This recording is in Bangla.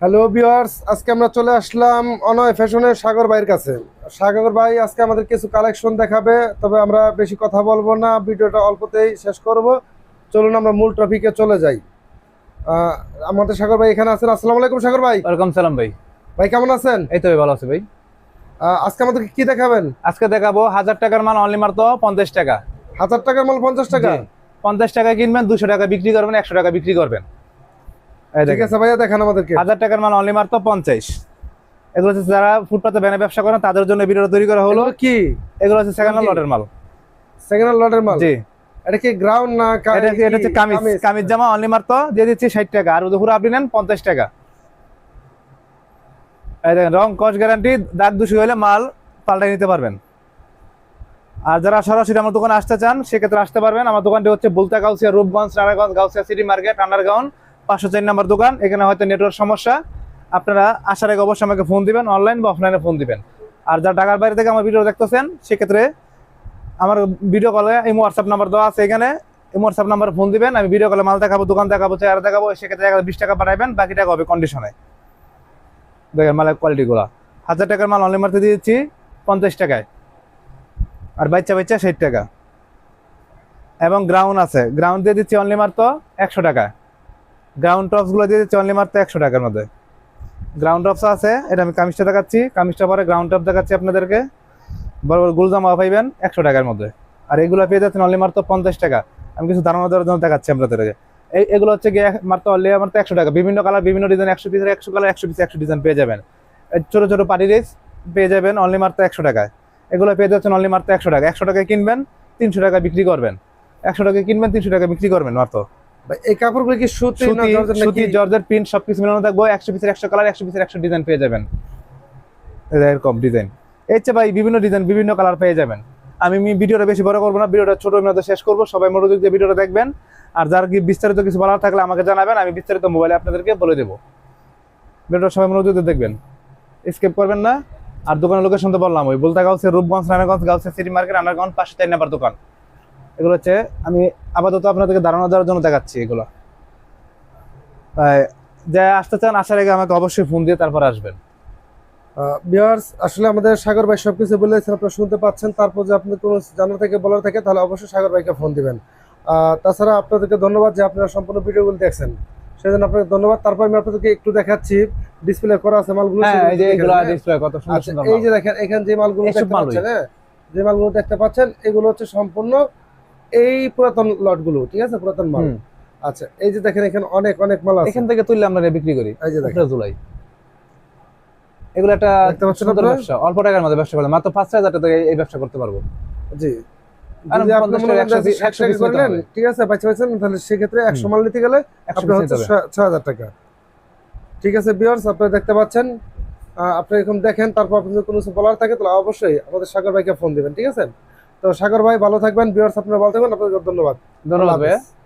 হ্যালো ভিউয়ার্স, আজকে আমরা চলে আসলাম অনয় ফ্যাশনের সাগর ভাইয়ের কাছে। সাগর ভাই আজকে আমাদের কিছু কালেকশন দেখাবে, তবে আমরা বেশি কথা বলবো না, ভিডিওটা অল্পতেই শেষ করব। চলুন আমরা মূল টপিকে চলে যাই। আহ, আমাদের সাগর ভাই এখানে আছেন। আসসালামু আলাইকুম সাগর ভাই। ওয়েলকাম সালাম ভাই। ভাই কেমন আছেন? এই তো ভাই, ভালো আছি ভাই। আজকে আমাদেরকে কি দেখাবেন? আজকে দেখাবো 1000 টাকার মাল অনলি মাত্র 50 টাকা। 1000 টাকার মাল 50 টাকা? জি, 50 টাকা কিনবেন, 200 টাকা বিক্রি করবেন, 100 টাকা বিক্রি করবেন। এই ঠিক দেখেন, আছে ভাইয়া, দেখান আমাদেরকে। 1000 টাকার মাল অনলি মাত্র 50। এগুলো হচ্ছে যারা ফুটপাতে ব্যানে ব্যবসা করেন তাদের জন্য ভিডিও তৈরি করা হলো। এগুলো কি? এগুলো হচ্ছে সেকেন্ড কি? লটের মাল। সেকেন্ড হ্যান্ড লটের মাল? জি, এটা কি গ্রাউন্ড না এটা হচ্ছে কামিজ। কামিজ জামা অনলি মাত্র দিয়ে দিচ্ছি 60 টাকা, আর দুপুরে আপনি নেন 50 টাকা। এই দেখেন, রং কস গ্যারান্টি, দাগ দুষি হলে মাল পাল্টাই নিতে পারবেন। আর যারা সরাসরি আমার দোকানে আসতে চান সেক্ষেত্রে আসতে পারবেন। আমার দোকানটি হচ্ছে Bulta Gausia, Rupganj, Narayanganj, Gausia city market, underground 504 নম্বর দোকান। এখানে হয়তো নেটওয়ার্ক সমস্যা, আপনারা আসার আগে অবশ্যই আমাকে ফোন দিবেন, অনলাইন বা অফলাইনে ফোন দিবেন। আর যারা ঢাকার বাইরে থেকে আমার ভিডিও দেখতেছেন সেক্ষেত্রে আমার ভিডিও কলে এই হোয়াটসঅ্যাপ নাম্বার দেওয়া আছে, এখানে এই হোয়াটসঅ্যাপ নাম্বারে ফোন দিবেন। আমি ভিডিও কলে মাল দেখাবো, দোকান দেখাবো, চেহারা দেখাবো। সেক্ষেত্রে 20 টাকা পাঠাবেন, বাকি টাকা হবে কন্ডিশনে। দেখেন মালের কোয়ালিটিগুলো। 1000 টাকার মাল অনলি মারতে দিয়েছি 50 টাকায়, আর বাচ্চা বাচ্চা 60 টাকা। এবং গ্রাউন্ড আছে, গ্রাউন্ড দিয়ে দিচ্ছি অনলি মাত্র 100 টাকা। গ্রাউন্ড টপস গুলো দিয়ে দিচ্ছি অনলি মাত্র 100 টাকার মধ্যে। গ্রাউন্ড টপস আছে, এটা আমি কামিজটা দেখাচ্ছি, কামিজটা পরে গ্রাউন্ড টপ দেখাচ্ছি আপনাদেরকে। বড় বড় গুলজামা পাইবেন 100 টাকার মধ্যে। আর এগুলো পেয়ে যাচ্ছেন অনলি মাত্র 50 টাকা। আমি কিছু ধারণা দেওয়ার জন্য দেখাচ্ছি আপনাদেরকে। এগুলো হচ্ছে গিয়ে মাত্র অনলি মাত্র 100 টাকা। বিভিন্ন কালার, বিভিন্ন ডিজাইন, 100 পিসের 100 কালার, 100 পিস 100 ডিজাইন পেয়ে যাবেন। ছোট ছোট পার্টি ড্রেস পেয়ে যাবেন অনলি মাত্র 100 টাকায়। এগুলো পেয়ে যাচ্ছেন অনলি মাত্র 100 টাকা। 100 টাকায় কিনবেন, 300 টাকা বিক্রি করবেন। 100 টাকায় কিনবেন, 300 টাকা বিক্রি করবেন মাত্র। ভাই, এই কাপড়গুলো কি সুতি না জর্জেট নাকি? সুতি, জর্জেট, প্রিন্ট সবকিছু মিলানো থাকবে। 100 পিসের 100 কালার, 100 পিসের 100 ডিজাইন পেয়ে যাবেন। এরকম ডিজাইন এর চেয়ে ভাই বিভিন্ন ডিজাইন, বিভিন্ন কালার পেয়ে যাবেন। আমি ভিডিওটা বেশি বড় করবো না, ভিডিওটা ছোট মধ্যে শেষ করবো। সবাই মনোযোগ দিয়ে ভিডিওটা দেখবেন। আর যার কি বিস্তারিত কিছু বলার থাকলে আমাকে জানাবেন, আমি বিস্তারিত মোবাইলে আপনাদেরকে বলে দেবো। ভিডিওটা সবাই মনোযোগ দিয়ে দেখবেন, স্কিপ করবেন না। আর দোকানের লোকেশন তো বললাম, ওই Bulta Gausia, Rupganj, Narayanganj, Gausia city market, underground 504 নম্বর দোকান। এগুলো হচ্ছে আমি আপাতত আপনাদেরকে ধারণা দেওয়ার জন্য দেখাচ্ছি এগুলো। তাই যা আসতে চান, আসার আগে আমাকে অবশ্যই ফোন দিয়ে তারপর আসবেন। ভিউয়ার্স, আসলে আমাদের সাগর ভাই সবকিছু বলেছেন, আপনারা শুনতে পাচ্ছেন। তারপর যে আপনি কোনো জানার থেকে বলার থাকে তাহলে অবশ্যই সাগর ভাইকে ফোন দিবেন। তাছাড়া আপনাদেরকে ধন্যবাদ যে আপনারা সম্পূর্ণ ভিডিওগুলো দেখছেন, সেজন্য আপনাকে ধন্যবাদ। তারপর আমি আপনাদেরকে একটু দেখাচ্ছি, ডিসপ্লে করা আছে মালগুলো। হ্যাঁ, এই যে সেগুলো এগুলো দেখেন, হ্যাঁ? ডিসপ্লে কত সুন্দর আচ্ছা, সুন্দর এই মাল। যে দেখেন এখানে যে মালগুলো এসব দেখতে মালই। পাচ্ছেন, হ্যাঁ, যে মালগুলো দেখতে পাচ্ছেন এগুলো হচ্ছে সম্পূর্ণ এই পুরাতন লটগুলো, ঠিক আছে, পুরাতন মাল। হুম। আচ্ছা, এই যে দেখেন এখানে অনেক অনেক মাল আছে। এখান থেকে তুললে আমরা বিক্রি করি এই যে দেখেন, একটা জুলাই। এগুলো একটা দেখতে পাচ্ছেন সুন্দর আপনারা? ব্যবসা, অল্প টাকার মধ্যে ব্যবসা করলে মাত্র 5000 টাকা থেকে এই ব্যবসা করতে পারবো। জি। কারণ যদি আপনি 50 মনে টাকা, করেন 100 60 টাকা পিস নিতে করলেন, হবে। ঠিক আছে, পাচ্ছেন, তাহলে সেক্ষেত্রে 100 মাল নিতে গেলে 100 আপনার পিস হচ্ছে নিতে হবে। 6000 টাকা। ঠিক আছে ভিউয়ার্স, আপনারা দেখতে পাচ্ছেন। আপনি এরকম দেখেন, তারপর আপনি যদি কোনো কিছু বলার থাকে তাহলে অবশ্যই আমাদের সাগর ভাইকে ফোন দিবেন, ঠিক আছে? তো সাগর ভাই ভালো থাকবেন, ভিউয়ার্স আপনারা ভালো থাকবেন, আপনাদের ধন্যবাদ। ধন্যবাদ আল্লাহ ভাইয়া। হাফেজ।